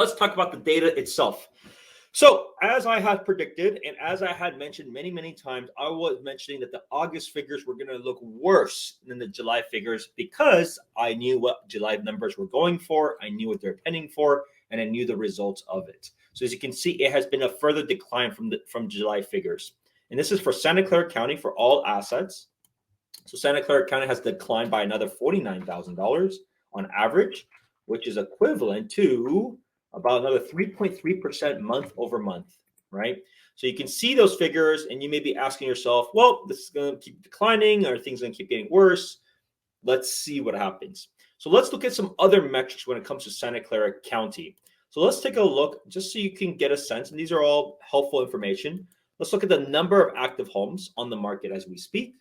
let's talk about the data itself. So, as I had predicted, and as I had mentioned many, many times, I was mentioning that the August figures were going to look worse than the July figures because I knew what July numbers were going for, I knew what they're pending for, and I knew the results of it. So, as you can see, it has been a further decline from July figures, and this is for Santa Clara County for all assets. So, Santa Clara County has declined by another $49,000 on average, which is equivalent to about another 3.3% month over month, right? So you can see those figures and you may be asking yourself, well, this is going to keep declining or things going to keep getting worse. Let's see what happens. So let's look at some other metrics when it comes to Santa Clara County. So let's take a look just so you can get a sense, and these are all helpful information. Let's look at the number of active homes on the market as we speak.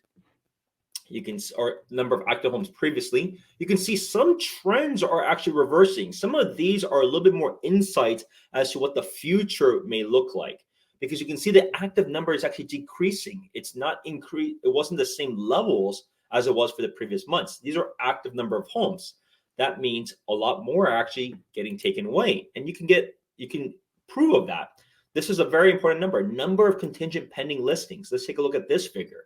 You can, or number of active homes previously, you can see some trends are actually reversing. Some of these are a little bit more insight as to what the future may look like, because you can see the active number is actually decreasing. It's not increase. It wasn't the same levels as it was for the previous months. These are active number of homes. That means a lot more are actually getting taken away, and you can prove of that. This is a very important number of contingent pending listings. Let's take a look at this figure.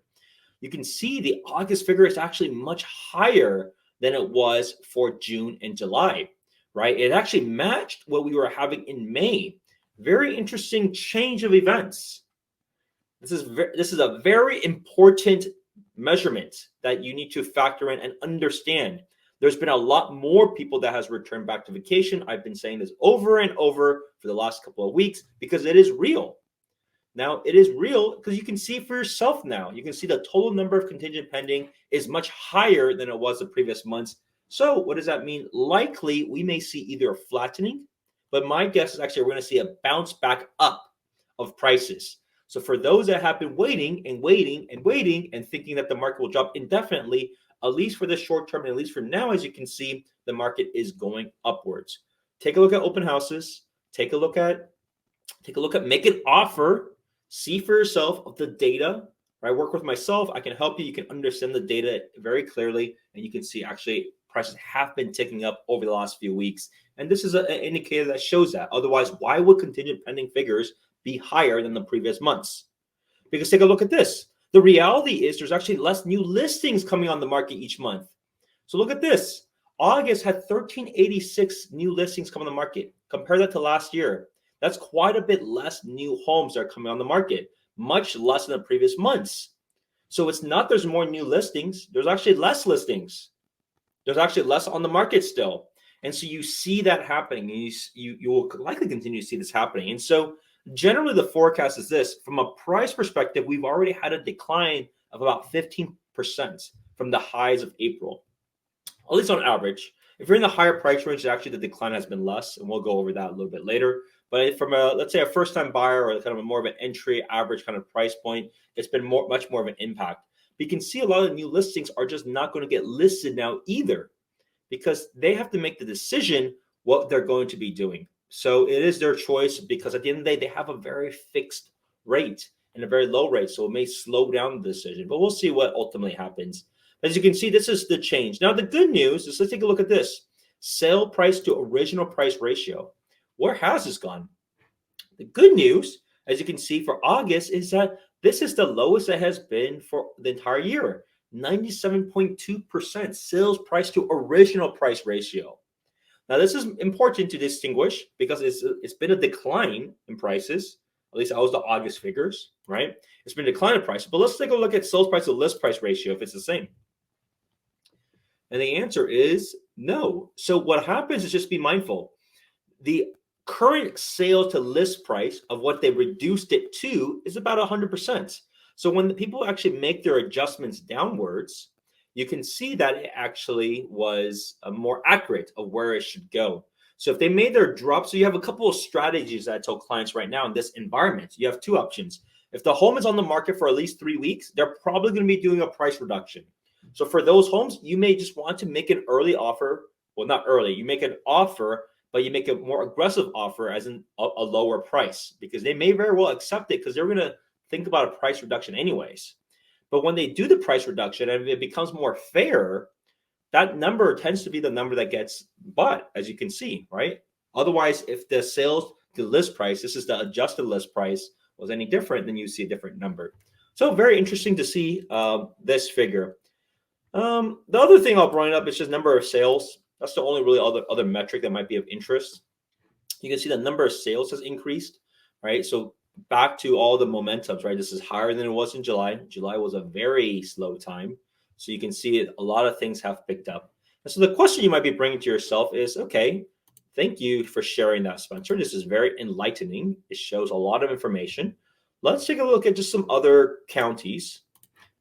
You can see the August figure is actually much higher than it was for June and July, right? It actually matched what we were having in May. Very interesting change of events. This is a very important measurement that you need to factor in and understand. There's been a lot more people that has returned back to vacation. I've been saying this over and over for the last couple of weeks because it is real. Now, it is real because you can see for yourself now. You can see the total number of contingent pending is much higher than it was the previous months. So what does that mean? Likely, we may see either a flattening, but my guess is actually we're going to see a bounce back up of prices. So for those that have been waiting and waiting and waiting and thinking that the market will drop indefinitely, at least for the short term, and at least for now, as you can see, the market is going upwards. Take a look at open houses. Take a look at make an offer. See for yourself of the data, right? Work with myself. I can help you. You can understand the data very clearly, and you can see actually prices have been ticking up over the last few weeks. And this is an indicator that shows that. Otherwise, why would contingent pending figures be higher than the previous months? Because take a look at this. The reality is there's actually less new listings coming on the market each month. So look at this. August had 1,386 new listings come on the market. Compare that to last year. That's quite a bit less new homes that are coming on the market, much less than the previous months. So it's not there's more new listings. There's actually less listings. There's actually less on the market still. And so you see that happening. And you will likely continue to see this happening. And so generally the forecast is this. From a price perspective, we've already had a decline of about 15% from the highs of April, at least on average. If you're in the higher price range, actually the decline has been less, and we'll go over that a little bit later. But from let's say a first-time buyer or kind of a more of an entry average kind of price point, it's been much more of an impact. But you can see a lot of new listings are just not going to get listed now either, because they have to make the decision what they're going to be doing. So it is their choice, because at the end of the day, they have a very fixed rate and a very low rate. So it may slow down the decision, but we'll see what ultimately happens. As you can see, this is the change. Now, the good news is, let's take a look at this. Sale price to original price ratio. Where has this gone? The good news, as you can see for August, is that this is the lowest it has been for the entire year. 97.2% sales price to original price ratio. Now, this is important to distinguish because it's been a decline in prices. At least that was the August figures, right? It's been a decline in price. But let's take a look at sales price to list price ratio if it's the same. And the answer is no. So what happens is, just be mindful. The current sale to list price of what they reduced it to is about 100%. So when the people actually make their adjustments downwards, you can see that it actually was more accurate of where it should go. So if they made their drop, so you have a couple of strategies that I tell clients right now in this environment. You have two options. If the home is on the market for at least 3 weeks, they're probably going to be doing a price reduction. So for those homes, you may just want to make an early offer. Well, not early. You make an offer, but you make a more aggressive offer, as in a lower price, because they may very well accept it because they're going to think about a price reduction anyways. But when they do the price reduction and it becomes more fair, that number tends to be the number that gets bought, as you can see, right? Otherwise, if the sales to list price, this is the adjusted list price, was any different, then you see a different number. So very interesting to see this figure. The other thing I'll bring up is just number of sales. That's the only really other metric that might be of interest. You can see the number of sales has increased, right? So back to all the momentums, right? This is higher than it was in July. July was a very slow time. So you can see it, a lot of things have picked up. And so the question you might be bringing to yourself is, okay, thank you for sharing that, Spencer. This is very enlightening. It shows a lot of information. Let's take a look at just some other counties,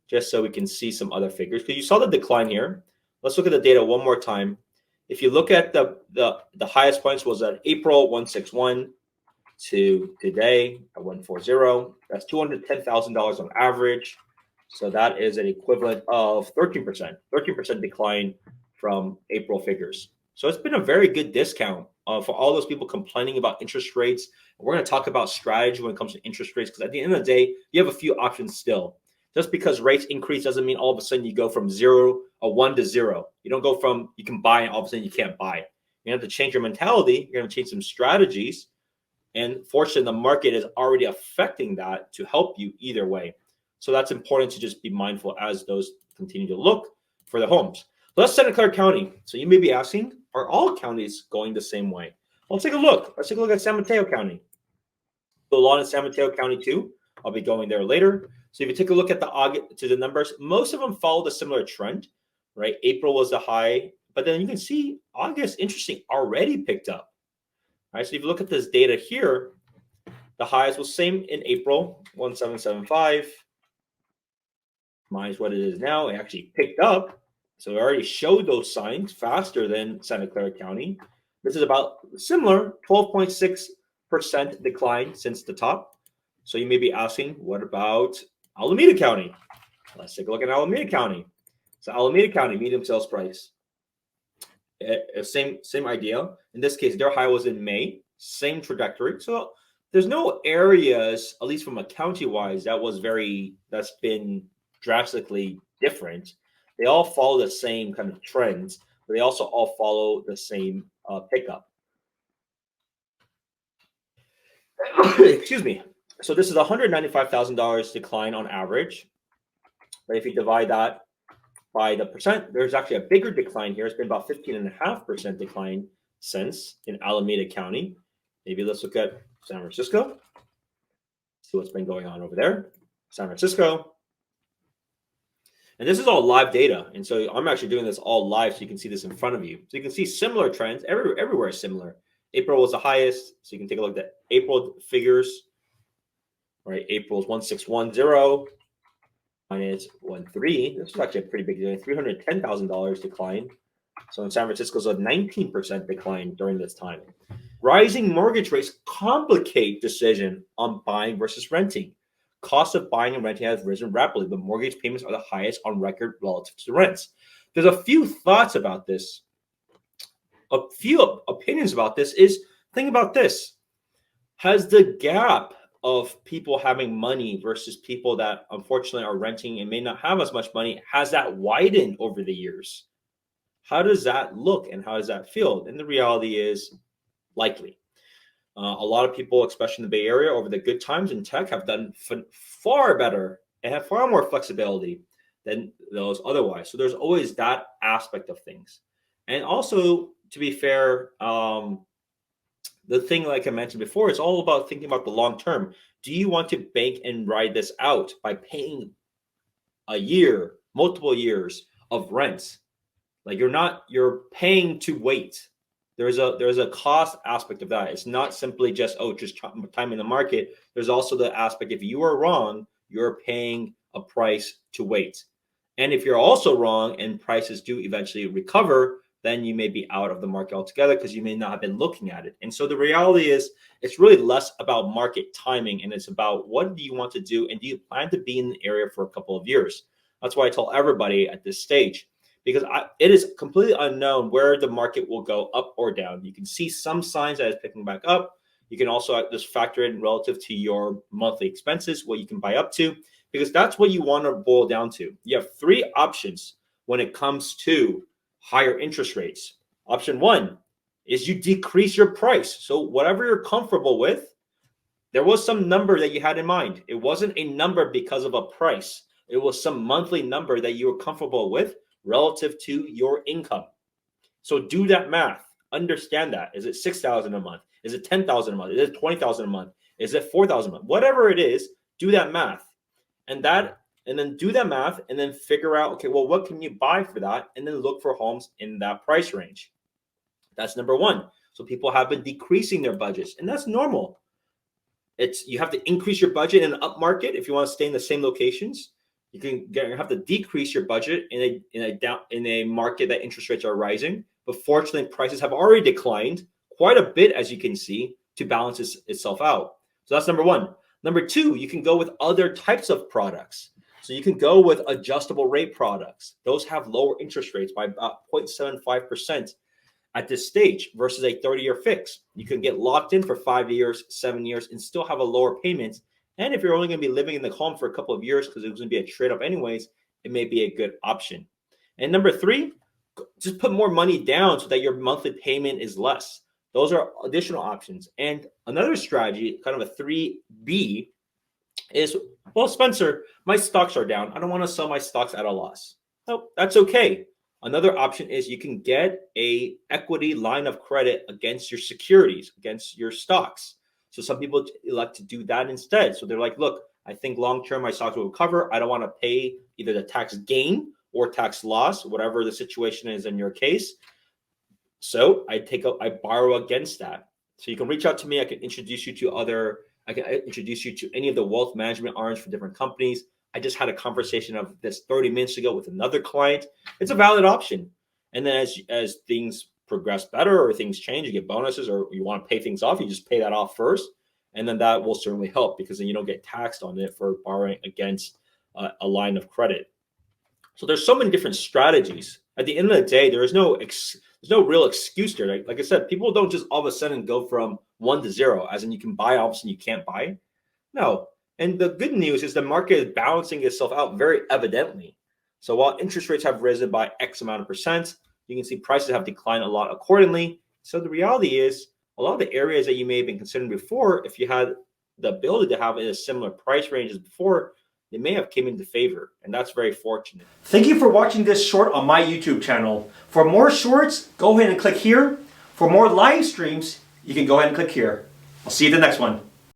just so we can see some other figures. Because you saw the decline here. Let's look at the data one more time. If you look at the highest points was at April 161 to today at 140. That's $210,000 on average. So that is an equivalent of 13% decline from April figures. So it's been a very good discount for all those people complaining about interest rates. We're going to talk about strategy when it comes to interest rates, because at the end of the day, you have a few options still. Just because rates increase doesn't mean all of a sudden you go from one to zero. You don't go from you can buy and all of a sudden you can't buy. You have to change your mentality. You're going to change some strategies. And fortunately, the market is already affecting that to help you either way. So that's important to just be mindful as those continue to look for the homes. Let's Santa Clara County. So you may be asking, are all counties going the same way? Well, let's take a look. Let's take a look at San Mateo County. So a lot in San Mateo County too. I'll be going there later. So if you take a look at the numbers, most of them followed a similar trend, right? April was the high, but then you can see August, interesting, already picked up. All right, so if you look at this data here, the highest was same in April, 1775, minus what it is now. It actually picked up. So it already showed those signs faster than Santa Clara County. This is about similar, 12.6% decline since the top. So you may be asking, what about Alameda County? Let's take a look at Alameda County. So Alameda County, medium sales price. Same idea. In this case, their high was in May. Same trajectory. So there's no areas, at least from a county wise, that's been drastically different. They all follow the same kind of trends, but they also all follow the same pickup. Excuse me. So this is $195,000 decline on average. But if you divide that by the percent, there's actually a bigger decline here. It's been about 15.5% decline since in Alameda County. Maybe let's look at San Francisco. See what's been going on over there. San Francisco. And this is all live data. And so I'm actually doing this all live so you can see this in front of you. So you can see similar trends. Everywhere is similar. April was the highest. So you can take a look at April figures. Right, April is 1610 minus 13. This is actually a pretty big deal. $310,000 decline. So in San Francisco, it's a 19% decline during this time. Rising mortgage rates complicate decision on buying versus renting. Cost of buying and renting has risen rapidly, but mortgage payments are the highest on record relative to rents. There's a few thoughts about this. A few opinions about this is, think about this. Has the gap of people having money versus people that unfortunately are renting and may not have as much money, has that widened over the years? How does that look and how does that feel? And the reality is likely. A lot of people, especially in the Bay Area, over the good times in tech, have done far better and have far more flexibility than those otherwise. So there's always that aspect of things. And also, to be fair, the thing, like I mentioned before, it's all about thinking about the long term. Do you want to bank and ride this out by paying a year, multiple years of rents? Like you're paying to wait. There's a cost aspect of that. It's not simply just time in the market. There's also the aspect, if you are wrong, you're paying a price to wait. And if you're also wrong and prices do eventually recover, then you may be out of the market altogether because you may not have been looking at it. And so the reality is, it's really less about market timing and it's about what do you want to do and do you plan to be in the area for a couple of years? That's why I tell everybody at this stage, because it is completely unknown where the market will go up or down. You can see some signs that it's picking back up. You can also just factor in relative to your monthly expenses, what you can buy up to, because that's what you want to boil down to. You have three options when it comes to higher interest rates. Option one, is you decrease your price. So whatever you're comfortable with, there was some number that you had in mind. It wasn't a number because of a price. It was some monthly number that you were comfortable with relative to your income. So do that math. Understand that. Is it 6,000 a month? Is it 10,000 a month? Is it 20,000 a month? Is it 4,000 a month? Whatever it is, do that math. And then do that math and then figure out, okay, well, what can you buy for that? And then look for homes in that price range. That's number one. So people have been decreasing their budgets, and that's normal. You have to increase your budget in an up market if you want to stay in the same locations. You have to decrease your budget in a market that interest rates are rising. But fortunately, prices have already declined quite a bit, as you can see, to balance itself out. So that's number one. Number two, you can go with other types of products. So you can go with adjustable rate products. Those have lower interest rates by about 0.75% at this stage versus a 30-year fix. You can get locked in for 5 years, 7 years, and still have a lower payment. And if you're only going to be living in the home for a couple of years because it's going to be a trade-up anyways, it may be a good option. And number three, just put more money down so that your monthly payment is less. Those are additional options. And another strategy, kind of a 3B, is, well, Spencer, my stocks are down. I don't want to sell my stocks at a loss. No, that's okay. Another option is you can get a equity line of credit against your securities, against your stocks. So some people elect to do that instead. So they're like, look, I think long-term my stocks will recover. I don't want to pay either the tax gain or tax loss, whatever the situation is in your case. So I borrow against that. So you can reach out to me. I can introduce you to any of the wealth management arms for different companies. I just had a conversation of this 30 minutes ago with another client. It's a valid option. And then as things progress better or things change, you get bonuses or you want to pay things off, you just pay that off first. And then that will certainly help because then you don't get taxed on it for borrowing against a line of credit. So there's so many different strategies. At the end of the day, there's no real excuse there. Like I said, people don't just all of a sudden go from 1 to 0, as in you can buy, all of a sudden you can't buy. No. And the good news is the market is balancing itself out very evidently. So while interest rates have risen by X amount of percent, you can see prices have declined a lot accordingly. So the reality is a lot of the areas that you may have been considering before, if you had the ability to have in a similar price range as before, they may have came into favor, and that's very fortunate. Thank you for watching this short on my YouTube channel. For more shorts, go ahead and click here. For more live streams, you can go ahead and click here. I'll see you in the next one.